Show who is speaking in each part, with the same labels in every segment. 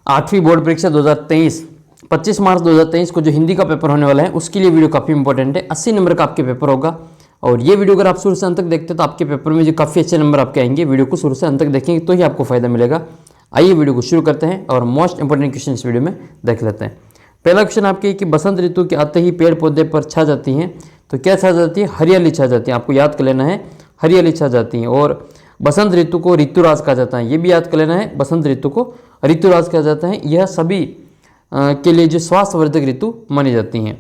Speaker 1: 8वीं बोर्ड परीक्षा 2023 25 मार्च 2023 को जो हिंदी का पेपर होने वाला है उसके लिए वीडियो काफ़ी इंपॉर्टेंट है। 80 नंबर का आपके पेपर होगा और ये वीडियो अगर आप शुरू से अंत तक देखते हैं तो आपके पेपर में जो काफ़ी अच्छे नंबर आपके आएंगे। वीडियो को शुरू से अंत तक देखेंगे तो ही आपको फायदा मिलेगा। आइए वीडियो को शुरू करते हैं और मोस्ट इंपॉर्टेंट क्वेश्चन इस वीडियो में देख लेते हैं। पहला क्वेश्चन आपके कि बसंत ऋतु के आते ही पेड़ पौधे पर छा जाती हैं, तो क्या छा जाती है? हरियाली छा जाती है। आपको याद कर लेना है, हरियाली छा जाती है। और बसंत ऋतु को ऋतुराज कहा जाता है, ये भी याद कर लेना है, बसंत ऋतु को ऋतुराज कहा जाता है। यह सभी के लिए जो स्वास्थ्यवर्धक ऋतु मानी जाती हैं।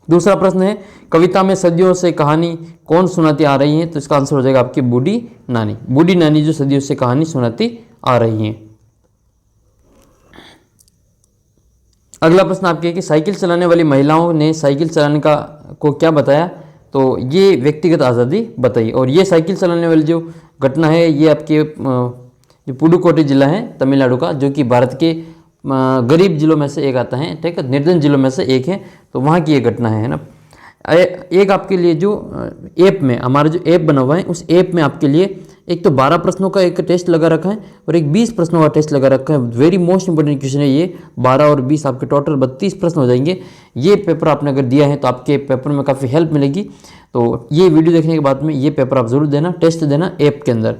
Speaker 1: दूसरा प्रश्न है कविता में सदियों से कहानी कौन सुनाती आ रही है? तो इसका आंसर हो जाएगा आपकी बूढ़ी नानी। बूढ़ी नानी जो सदियों से कहानी सुनाती आ रही हैं। अगला प्रश्न आपके है कि साइकिल चलाने वाली महिलाओं ने साइकिल चलाने को क्या बताया? तो ये व्यक्तिगत आज़ादी बताई। और ये साइकिल चलाने वाली जो घटना है ये आपके जो पुडुकोट्टई जिला है तमिलनाडु का, जो कि भारत के गरीब जिलों में से एक आता है, ठीक है, निर्धन जिलों में से एक है, तो वहाँ की ये घटना है ना। एक आपके लिए जो ऐप में हमारा जो ऐप बना हुआ है उस ऐप में आपके लिए एक तो 12 प्रश्नों का एक टेस्ट लगा रखा है और एक 20 प्रश्नों का टेस्ट लगा रखा है। वेरी मोस्ट इंपोर्टेंट क्वेश्चन है ये। 12 और 20 आपके टोटल 32 प्रश्न हो जाएंगे। ये पेपर आपने अगर दिया है तो आपके पेपर में काफ़ी हेल्प मिलेगी। तो ये वीडियो देखने के बाद में ये पेपर आप जरूर देना, टेस्ट देना ऐप के अंदर।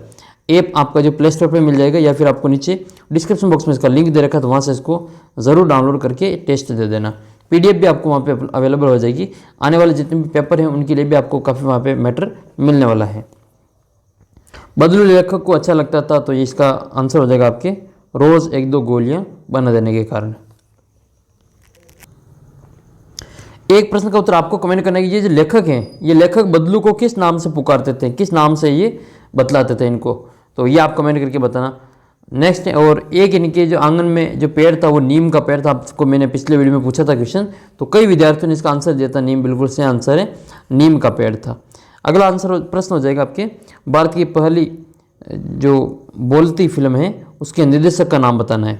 Speaker 1: ऐप आपका जो प्ले स्टोर पर मिल जाएगा या फिर आपको नीचे डिस्क्रिप्शन बॉक्स में इसका लिंक दे रखा है, तो वहाँ से इसको ज़रूर डाउनलोड करके टेस्ट दे देना। PDF भी आपको वहाँ पे अवेलेबल हो जाएगी। आने वाले जितने भी पेपर हैं उनके लिए भी आपको काफ़ी वहाँ पे मैटर मिलने वाला है। बदलू लेखक को अच्छा लगता था, तो ये इसका आंसर हो जाएगा आपके रोज़ 1-2 गोलियाँ बना देने के कारण। एक प्रश्न का उत्तर आपको कमेंट करना है कि ये जो लेखक हैं ये लेखक बदलू को किस नाम से पुकारते थे, किस नाम से ये बतलाते थे इनको, तो ये आप कमेंट करके बताना। नेक्स्ट है और एक इनके जो आंगन में जो पेड़ था वो नीम का पेड़ था। आपको मैंने पिछले वीडियो में पूछा था क्वेश्चन, तो कई विद्यार्थियों ने इसका आंसर दिया था नीम, बिल्कुल सही आंसर है, नीम का पेड़ था। अगला आंसर प्रश्न हो जाएगा आपके भारत की पहली जो बोलती फिल्म है उसके निर्देशक का नाम बताना है।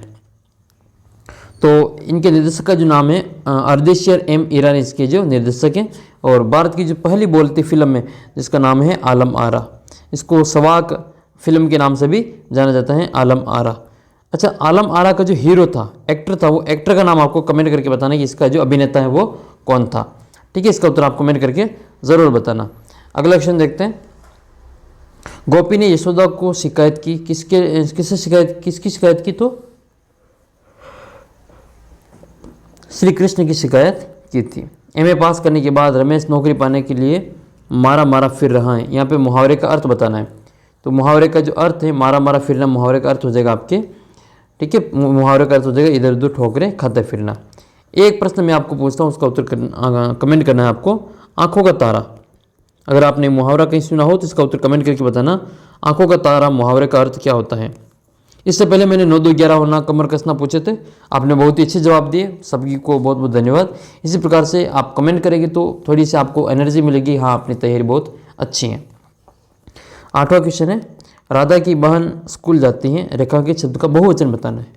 Speaker 1: तो इनके निर्देशक का जो नाम है अर्देशियर M ईरानी इसके जो निर्देशक हैं। और भारत की जो पहली बोलती फिल्म है जिसका नाम है आलम आरा, इसको सवाक फिल्म के नाम से भी जाना जाता है, आलम आरा। अच्छा, आलम आरा का जो हीरो था, एक्टर था, वो एक्टर का नाम आपको कमेंट करके बताना कि इसका जो अभिनेता है वो कौन था। ठीक है, इसका उत्तर आप कमेंट करके ज़रूर बताना। अगला क्वेश्चन देखते हैं। गोपी ने यशोदा को शिकायत की, किसकी शिकायत की? तो श्री कृष्ण की शिकायत की थी। MA पास करने के बाद रमेश नौकरी पाने के लिए मारा मारा फिर रहा है। यहाँ पे मुहावरे का अर्थ बताना है। तो मुहावरे का जो अर्थ है मारा मारा फिरना, मुहावरे का अर्थ हो जाएगा आपके, ठीक है, मुहावरे का अर्थ हो जाएगा इधर उधर ठोकरे खाते फिरना। एक प्रश्न मैं आपको पूछता हूँ, उसका उत्तर कमेंट करना है आपको। आंखों का तारा, अगर आपने मुहावरा कहीं सुना हो तो इसका उत्तर कमेंट करके बताना। आंखों का तारा मुहावरे का अर्थ क्या होता है? इससे पहले मैंने 9 2 11 होना कमर कसना पूछे थे, आपने बहुत ही अच्छे जवाब दिए, सभी को बहुत बहुत धन्यवाद। इसी प्रकार से आप कमेंट करेंगे तो थोड़ी सी आपको एनर्जी मिलेगी, हाँ अपनी तैयारी बहुत अच्छी है। 8वां क्वेश्चन है राधा की बहन स्कूल जाती हैं, रेखा के शब्द का बहुवचन बताना है।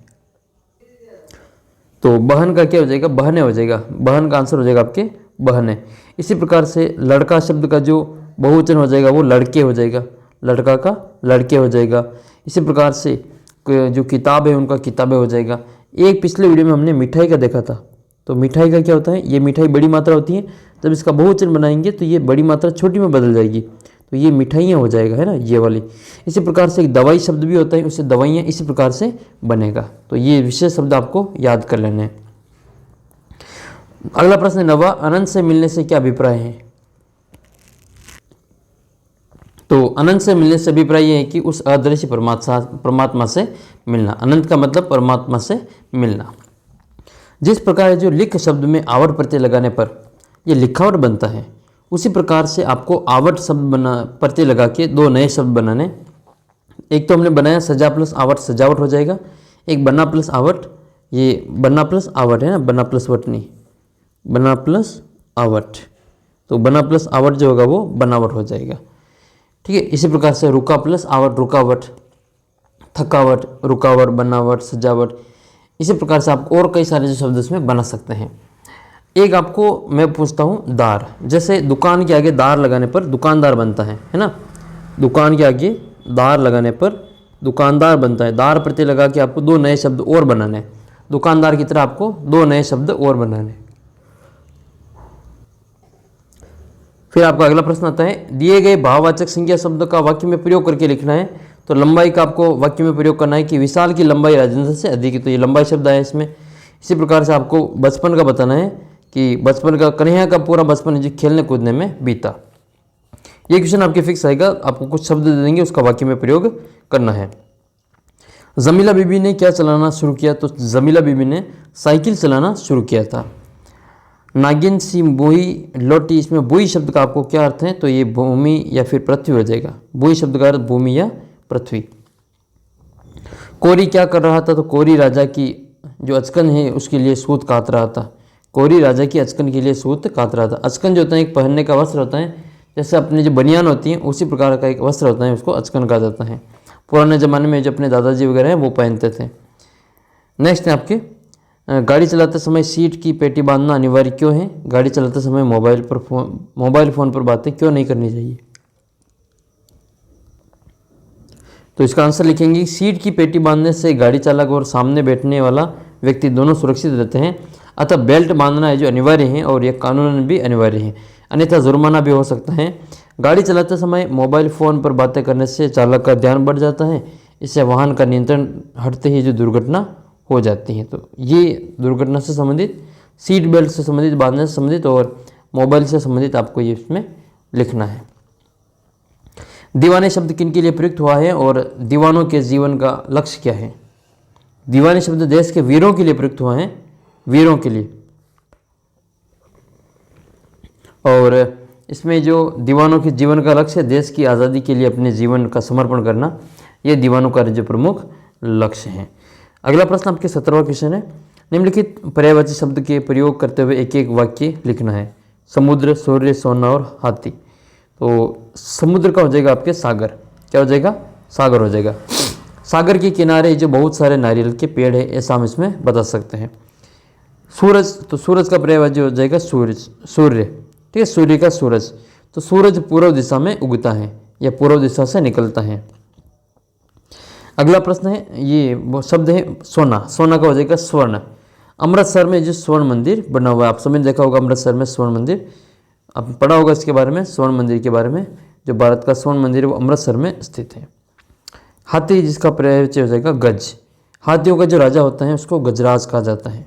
Speaker 1: तो बहन का क्या हो जाएगा? बहने हो जाएगा। बहन का आंसर हो जाएगा आपके बहने। इसी प्रकार से लड़का शब्द का जो बहुवचन हो जाएगा वो लड़के हो जाएगा, लड़का का लड़के हो जाएगा। इसी प्रकार से जो किताब है उनका किताबें हो जाएगा। एक पिछले वीडियो में हमने मिठाई का देखा था, तो मिठाई का क्या होता है? ये मिठाई बड़ी मात्रा होती है, जब इसका बहुवचन बनाएंगे तो ये बड़ी मात्रा छोटी में बदल जाएगी, तो ये मिठाइयाँ हो जाएगा, है ना, ये वाली। इसी प्रकार से एक दवाई शब्द भी होता है, उससे दवाइयाँ इसी प्रकार से बनेगा। तो ये विशेष शब्द आपको याद कर लेने हैं। अगला प्रश्न 9वां, अनंत से मिलने से क्या अभिप्राय है? तो अनंत से मिलने से अभिप्राय ये है कि उस अदृश्य परमात्मा से मिलना। अनंत का मतलब परमात्मा से मिलना। जिस प्रकार जो लिख शब्द में आवट प्रत्यय लगाने पर ये लिखावट बनता है, उसी प्रकार से आपको आवट शब्द प्रत्यय लगा के 2 नए शब्द बनाने। एक तो हमने बनाया सजा प्लस आवट, सजावट हो जाएगा। एक बना प्लस आवट, ये बना प्लस आवट है ना, बना प्लस वट नहीं, बना प्लस आवट। तो बना प्लस आवट जो होगा वो बनावट हो जाएगा, ठीक है। इसी प्रकार से रुका प्लस आवट, रुकावट, थकावट, रुकावट, बनावट, सजावट। इसी प्रकार से आप और कई सारे जो शब्द इसमें बना सकते हैं। एक आपको मैं पूछता हूँ दार, जैसे दुकान के आगे दार लगाने पर दुकानदार बनता है ना। दुकान के आगे दार लगाने पर दुकानदार बनता है। दार प्रत्यय लगा के आपको 2 नए शब्द और बनाने हैं। दुकानदार की तरह आपको 2 नए शब्द और बनाने। फिर आपका अगला प्रश्न आता है, दिए गए भाववाचक संज्ञा शब्द का वाक्य में प्रयोग करके लिखना है। तो लंबाई का आपको वाक्य में प्रयोग करना है कि विशाल की लंबाई राजेंद्र से अधिक है, तो ये लंबाई शब्द आया इसमें। इसी प्रकार से आपको बचपन का बताना है कि बचपन का, कन्हैया का पूरा बचपन जो खेलने कूदने में बीता। ये क्वेश्चन आपके फिक्स आएगा, आपको कुछ शब्द दे देंगे, उसका वाक्य में प्रयोग करना है। जमीला बीबी ने क्या चलाना शुरू किया, तो जमीला बीबी ने साइकिल चलाना शुरू किया था। नागिन सी बोई लौटी, इसमें बोई शब्द का आपको क्या अर्थ है, तो ये भूमि या फिर पृथ्वी हो जाएगा। बोई शब्द का अर्थ भूमि या पृथ्वी। कोरी क्या कर रहा था, तो कोरी राजा की जो अचकन है उसके लिए सूत काट रहा था। कोरी राजा की अचकन के लिए सूत काट रहा था। अचकन जो होता है एक पहनने का वस्त्र होता है, जैसे अपने जो बनियान होती है उसी प्रकार का एक वस्त्र होता है, उसको अचकन कहा जाता है। पुराने ज़माने में जो अपने दादाजी वगैरह हैं वो पहनते थे। नेक्स्ट है आपके, गाड़ी चलाते समय सीट की पेटी बांधना अनिवार्य क्यों है। गाड़ी चलाते समय मोबाइल फ़ोन पर बातें क्यों नहीं करनी चाहिए। तो इसका आंसर लिखेंगे, सीट की पेटी बांधने से गाड़ी चालक और सामने बैठने वाला व्यक्ति दोनों सुरक्षित रहते हैं, अतः बेल्ट बांधना है जो अनिवार्य है और यह कानूनन भी अनिवार्य है, अन्यथा जुर्माना भी हो सकता है। गाड़ी चलाते समय मोबाइल फ़ोन पर बातें करने से चालक का ध्यान बढ़ जाता है, इससे वाहन का नियंत्रण हटते ही जो दुर्घटना हो जाती है। तो ये दुर्घटना से संबंधित, सीट बेल्ट से संबंधित, बांधने से संबंधित और मोबाइल से संबंधित आपको ये इसमें लिखना है। दीवाने शब्द किन के लिए प्रयुक्त हुआ है और दीवानों के जीवन का लक्ष्य क्या है। दीवाने शब्द देश के वीरों के लिए प्रयुक्त हुआ है, वीरों के लिए। और इसमें जो दीवानों के जीवन का लक्ष्य है, देश की आज़ादी के लिए अपने जीवन का समर्पण करना, ये दीवानों का जो प्रमुख लक्ष्य है। अगला प्रश्न आपके 17वां क्वेश्चन है, निम्नलिखित पर्यायवाची शब्द के प्रयोग करते हुए एक एक वाक्य लिखना है। समुद्र, सूर्य, सोना और हाथी। तो समुद्र का हो जाएगा आपके सागर। क्या हो जाएगा, सागर हो जाएगा। सागर के किनारे जो बहुत सारे नारियल के पेड़ है, ऐसा हम इसमें बता सकते हैं। सूरज, तो सूरज का पर्यायवाची हो जाएगा सूर्य। ठीक है, सूर्य का सूरज। तो सूरज पूर्व दिशा में उगता है या पूर्व दिशा से निकलता है। अगला प्रश्न है, ये वो शब्द है सोना। सोना का हो जाएगा स्वर्ण। अमृतसर में जो स्वर्ण मंदिर बना हुआ है, आप सबने देखा होगा अमृतसर में स्वर्ण मंदिर, आप पढ़ा होगा इसके बारे में, स्वर्ण मंदिर के बारे में। जो भारत का स्वर्ण मंदिर है वो अमृतसर में स्थित है। हाथी, जिसका पर्यायवाची हो जाएगा गज। हाथियों का जो राजा होता है उसको गजराज कहा जाता है।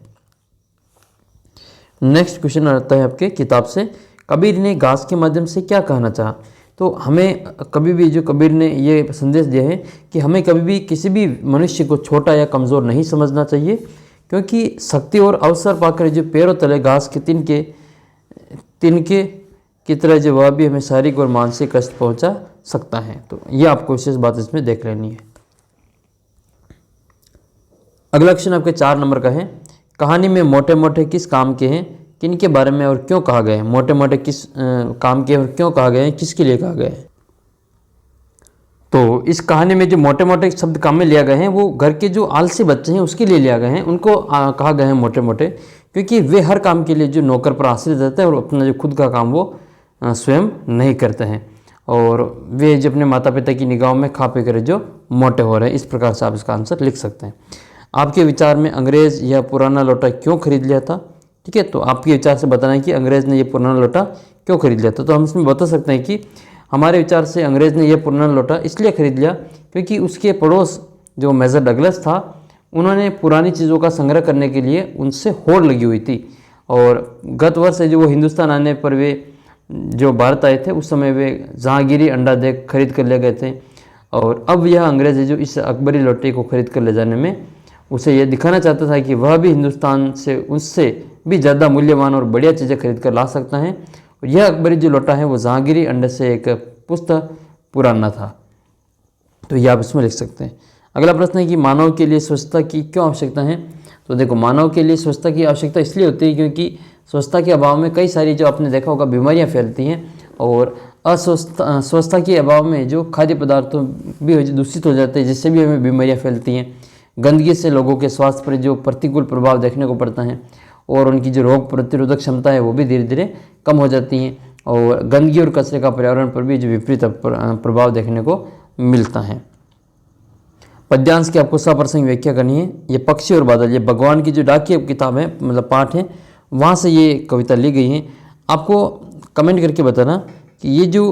Speaker 1: नेक्स्ट क्वेश्चन आता है आपके किताब से, कबीर ने घास के माध्यम से क्या कहना चाहा। तो हमें कभी भी, जो कबीर ने ये संदेश दिया है कि हमें कभी भी किसी भी मनुष्य को छोटा या कमज़ोर नहीं समझना चाहिए, क्योंकि शक्ति और अवसर पाकर जो पैरों तले घास के तिनके की तरह जो वह भी हमें शारीरिक और मानसिक कष्ट पहुंचा सकता है। तो ये आपको विशेष बात इसमें देख लेनी है। अगला क्वेश्चन आपके 4 नंबर का है, कहानी में मोटे मोटे किस काम के हैं, किन के बारे में और क्यों कहा गया है। मोटे मोटे किस काम के और क्यों कहा गया है, किसके लिए कहा गया है। तो इस कहानी में जो मोटे मोटे शब्द काम में लिया गए हैं वो घर के जो आलसी बच्चे हैं उसके लिए लिया गए हैं, उनको कहा गया है मोटे मोटे, क्योंकि वे हर काम के लिए जो नौकर पर आश्रित रहते हैं और अपना जो खुद का काम वो स्वयं नहीं करते हैं, और वे जो अपने माता पिता की निगाहों में खा पी कर जो मोटे हो रहे हैं। इस प्रकार से आप इसका आंसर लिख सकते हैं। आपके विचार में अंग्रेज़ यह पुराना लोटा क्यों खरीद लिया था। ठीक है, तो आपके विचार से बताना है कि अंग्रेज़ ने यह पुराना लोटा क्यों खरीद लिया था। तो हम इसमें बता सकते हैं कि हमारे विचार से अंग्रेज़ ने यह पुराना लोटा इसलिए खरीद लिया क्योंकि उसके पड़ोस जो मेजर डगलस था, उन्होंने पुरानी चीज़ों का संग्रह करने के लिए उनसे होड़ लगी हुई थी, और गत वर्ष जो वो हिंदुस्तान आने पर वे जो भारत आए थे उस समय वे जहांगीरी अंडा देख खरीद कर ले गए थे, और अब यह अंग्रेज़ जो इस अकबरी लोटे को खरीद कर ले जाने में उसे यह दिखाना चाहता था कि वह भी हिंदुस्तान से उससे भी ज़्यादा मूल्यवान और बढ़िया चीज़ें खरीद कर ला सकता है। और यह अकबरी जो लोटा है वो जहांगीरी अंडे से एक पुस्तक पुराना था। तो यह आप इसमें लिख सकते हैं। अगला प्रश्न है कि मानव के लिए स्वच्छता की क्यों आवश्यकता है। तो देखो, मानव के लिए स्वच्छता की आवश्यकता इसलिए होती है क्योंकि स्वच्छता के अभाव में कई सारी जो आपने देखा होगा बीमारियां फैलती हैं, और स्वच्छता के अभाव में जो खाद्य पदार्थों भी दूषित हो जाते हैं, जिससे भी हमें बीमारियां फैलती हैं। गंदगी से लोगों के स्वास्थ्य पर जो प्रतिकूल प्रभाव देखने को पड़ता है, और उनकी जो रोग प्रतिरोधक क्षमता है वो भी धीरे धीरे कम हो जाती हैं, और गंदगी और कचरे का पर्यावरण पर भी जो विपरीत प्रभाव देखने को मिलता है। पद्यांश की आपको सप्रसंग व्याख्या करनी है। ये पक्षी और बादल, ये भगवान की जो डाकिया किताब है, मतलब पाठ है, वहाँ से ये कविता ली गई है। आपको कमेंट करके बताना कि ये जो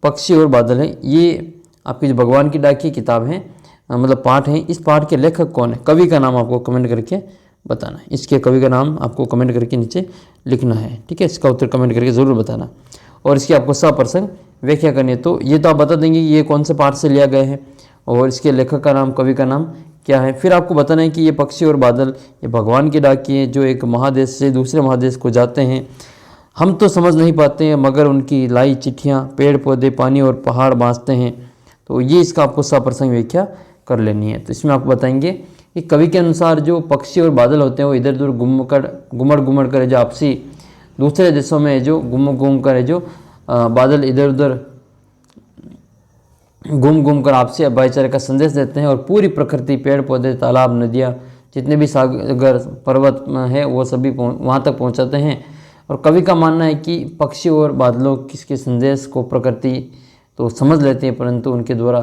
Speaker 1: पक्षी और बादल है, ये आपकी जो भगवान की डाकिया किताब है, मतलब पाठ है, इस पाठ के लेखक कौन है, कवि का नाम आपको कमेंट करके बताना है। इसके कवि का नाम आपको कमेंट करके नीचे लिखना है, ठीक है। इसका उत्तर कमेंट करके ज़रूर बताना, और इसकी आपको सप्रसंग व्याख्या करनी है। तो ये तो आप बता देंगे कि ये कौन से पाठ से लिया गया है और इसके लेखक का नाम, कवि का नाम क्या है। फिर आपको बताना है कि ये पक्षी और बादल ये भगवान के डाकिए जो एक महादेश से दूसरे महादेश को जाते हैं, हम तो समझ नहीं पाते हैं, मगर उनकी लाई चिट्ठियाँ पेड़ पौधे पानी और पहाड़ बाँचते हैं। तो ये इसका आपको सप्रसंग व्याख्या कर लेनी है। तो इसमें आपको बताएंगे कि कवि के अनुसार जो पक्षी और बादल होते हैं वो इधर उधर घुमड़ कर जो आपसी दूसरे देशों में जो घूम कर जो बादल इधर उधर घूम कर आपसी भाईचारे का संदेश देते हैं, और पूरी प्रकृति पेड़ पौधे तालाब नदियाँ जितने भी सागर पर्वत है वो सभी वहाँ तक पहुँचाते हैं। और कवि का मानना है कि पक्षी और बादलों किसके संदेश को प्रकृति तो समझ लेती है, परंतु उनके द्वारा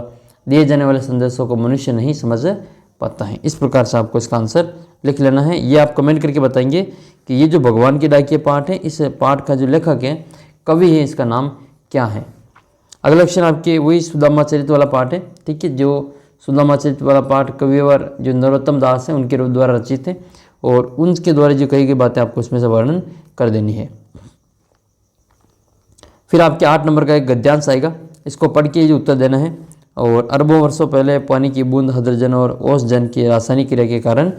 Speaker 1: दिए जाने वाले संदेशों को मनुष्य नहीं समझ पाता है। इस प्रकार से आपको इसका आंसर लिख लेना है। ये आप कमेंट करके बताएंगे कि ये जो भगवान की डाकिया पाठ है, इस पाठ का जो लेखक है, कवि है, इसका नाम क्या है। अगला क्वेश्चन आपके वही सुदामा चरित्र वाला पाठ है, ठीक है। जो सुदामा चरित्र वाला पाठ कविवर जो नरोत्तम दास हैं उनके द्वारा रचित है, और उनके द्वारा जो कही गई बातें आपको उसमें से वर्णन कर देनी है। फिर आपके 8 नंबर का एक गद्यांश आएगा, इसको पढ़ के जो उत्तर देना है। और अरबों वर्षों पहले पानी की बूंद हड्रजन और ओसजन की रासायनिक क्रिया के कारण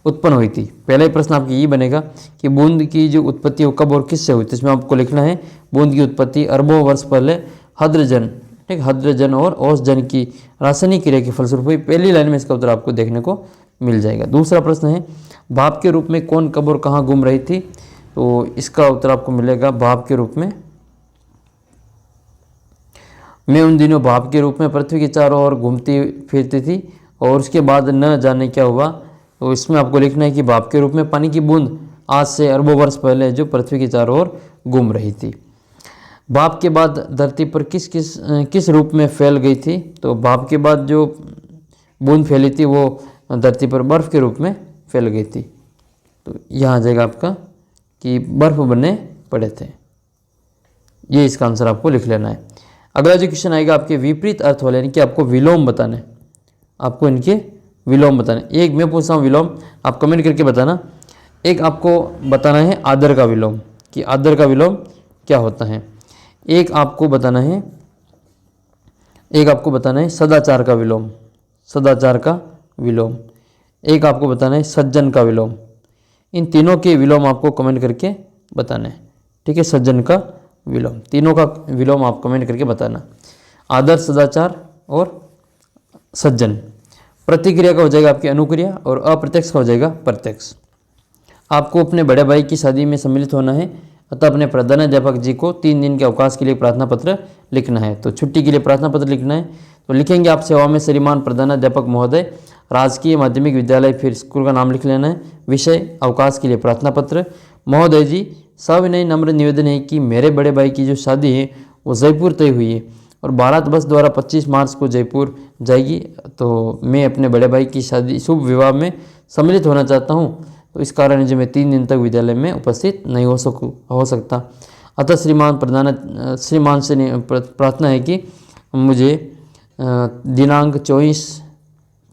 Speaker 1: उत्पन्न हुई थी। पहला ही प्रश्न आपकी ये बनेगा कि बूंद की जो उत्पत्ति वो कब और किससे हुई थी। इसमें आपको लिखना है बूंद की उत्पत्ति अरबों वर्ष पहले हड्रजन, ठीक, हड्रजन और ओसजन की रासायनिक क्रिया के फलस्वरूप हुई। पहली लाइन में इसका उत्तर आपको देखने को मिल जाएगा। दूसरा प्रश्न है भाप के रूप में कौन कब और कहाँ घूम रही थी। तो इसका उत्तर आपको मिलेगा भाप के रूप में मैं उन दिनों भाप के रूप में पृथ्वी के चारों ओर घूमती फिरती थी, और उसके बाद न जाने क्या हुआ। तो इसमें आपको लिखना है कि भाप के रूप में पानी की बूंद आज से अरबों वर्ष पहले जो पृथ्वी के चारों ओर घूम रही थी। भाप के बाद धरती पर किस रूप में फैल गई थी। तो भाप के बाद जो बूंद फैली थी वो धरती पर बर्फ़ के रूप में फैल गई थी। तो यहाँ आ जाएगा आपका कि बर्फ़ बनने पड़े थे। ये इसका आंसर आपको लिख लेना है। अगला जो क्वेश्चन आएगा आपके विपरीत अर्थ वाले, यानी कि आपको विलोम बताना है, आपको इनके विलोम बताना है। एक मैं पूछता हूँ विलोम, आप कमेंट करके बताना। एक आपको बताना है आदर का विलोम, कि आदर का विलोम क्या होता है। एक आपको बताना है सदाचार का विलोम, सदाचार का विलोम। एक आपको बताना है सज्जन का विलोम। इन तीनों के विलोम आपको कमेंट करके बताना है, ठीक है। सज्जन का विलोम, तीनों का विलोम आप कमेंट करके बताना। आदर, सदाचार और सज्जन। प्रतिक्रिया का हो जाएगा आपकी अनुक्रिया, और अप्रत्यक्ष का हो जाएगा प्रत्यक्ष। आपको अपने बड़े भाई की शादी में सम्मिलित होना है, अतः अपने प्रधानाध्यापक जी को 3 दिन के अवकाश के लिए प्रार्थना पत्र लिखना है। तो छुट्टी के लिए प्रार्थना पत्र लिखना है। तो लिखेंगे आप सेवा में श्रीमान प्रधानाध्यापक महोदय, राजकीय माध्यमिक विद्यालय, फिर स्कूल का नाम लिख लेना है। विषय अवकाश के लिए प्रार्थना पत्र। महोदय जी, सविनय नम्र निवेदन है कि मेरे बड़े भाई की जो शादी है वो जयपुर तय हुई है, और बारात बस द्वारा 25 मार्च को जयपुर जाएगी। तो मैं अपने बड़े भाई की शादी शुभ विवाह में सम्मिलित होना चाहता हूँ, तो इस कारण जो मैं 3 दिन तक विद्यालय में उपस्थित नहीं हो सकता। अतः श्रीमान से प्रार्थना है कि मुझे दिनांक 24,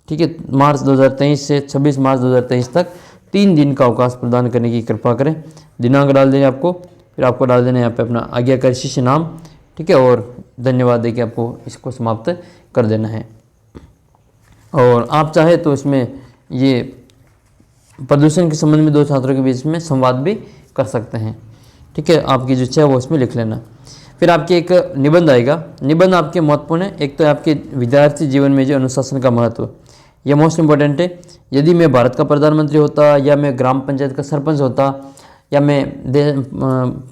Speaker 1: ठीक है, मार्च 2023 से 26 मार्च 2023 तक 3 दिन का अवकाश प्रदान करने की कृपा करें। दिनांक डाल देंगे आपको, फिर आपको डाल देना है यहाँ पे अपना आज्ञाकारी शिष्य नाम, ठीक है, और धन्यवाद देके आपको इसको समाप्त कर देना है। और आप चाहे तो इसमें ये प्रदूषण के संबंध में 2 छात्रों के बीच में संवाद भी कर सकते हैं, ठीक है। आपकी जो इच्छा है वो इसमें लिख लेना। फिर आपके एक निबंध आएगा। निबंध आपके महत्वपूर्ण है। एक तो आपके विद्यार्थी जीवन में जो अनुशासन का महत्व, यह मोस्ट इम्पोर्टेंट है। यदि मैं भारत का प्रधानमंत्री होता, या मैं ग्राम पंचायत का सरपंच होता, या मैं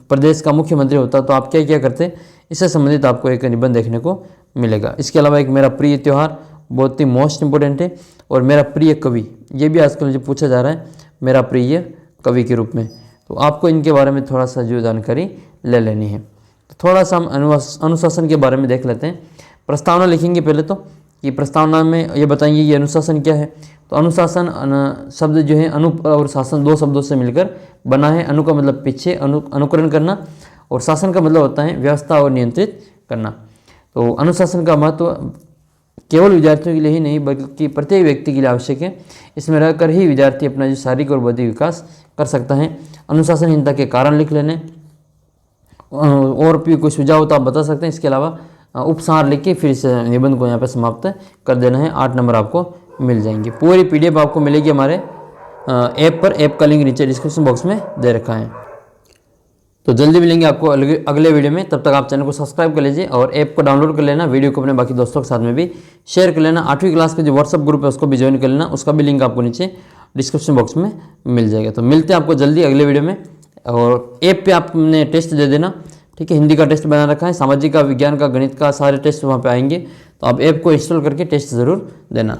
Speaker 1: प्रदेश का मुख्यमंत्री होता, तो आप क्या क्या करते, इससे संबंधित आपको एक निबंध देखने को मिलेगा। इसके अलावा एक मेरा प्रिय त्यौहार बहुत ही मोस्ट इम्पोर्टेंट है, और मेरा प्रिय कवि, ये भी आजकल मुझे पूछा जा रहा है मेरा प्रिय कवि के रूप में। तो आपको इनके बारे में थोड़ा सा जो जानकारी ले लेनी है। तो थोड़ा सा हम अनुशासन के बारे में देख लेते हैं। प्रस्तावना लिखेंगे पहले तो, कि प्रस्तावना में ये बताएंगे ये अनुशासन क्या है। तो अनुशासन शब्द जो है अनु और शासन दो शब्दों से मिलकर बना है। अनु का मतलब पीछे, अनुकरण करना, और शासन का मतलब होता है व्यवस्था और नियंत्रित करना। तो अनुशासन का महत्व केवल विद्यार्थियों के लिए ही नहीं बल्कि प्रत्येक व्यक्ति के लिए आवश्यक है। इसमें रहकर ही विद्यार्थी अपना जो शारीरिक और बौद्धिक विकास कर सकता है। अनुशासनहीनता के कारण लिख लेने, और भी कोई सुझाव तो आप बता सकते हैं। इसके अलावा उपसार लिख के फिर इस निबंध को यहाँ पर समाप्त कर देना है। 8 नंबर आपको मिल जाएंगे। पूरी PDF आपको मिलेगी हमारे ऐप पर। ऐप का लिंक नीचे डिस्क्रिप्शन बॉक्स में दे रखा है। तो जल्दी मिलेंगे आपको अगले वीडियो में। तब तक आप चैनल को सब्सक्राइब कर लीजिए और ऐप को डाउनलोड कर लेना। वीडियो को अपने बाकी दोस्तों के साथ में भी शेयर कर लेना। 8वीं क्लास का जो व्हाट्सअप ग्रुप है उसको भी ज्वाइन कर लेना। उसका भी लिंक आपको नीचे डिस्क्रिप्शन बॉक्स में मिल जाएगा। तो मिलते हैं आपको जल्दी अगले वीडियो में। और ऐप पे आपने टेस्ट दे देना, ठीक है। हिंदी का टेस्ट बना रखा है, सामाजिक का, विज्ञान का, गणित का, सारे टेस्ट वहाँ पे आएंगे। तो आप ऐप को इंस्टॉल करके टेस्ट ज़रूर देना।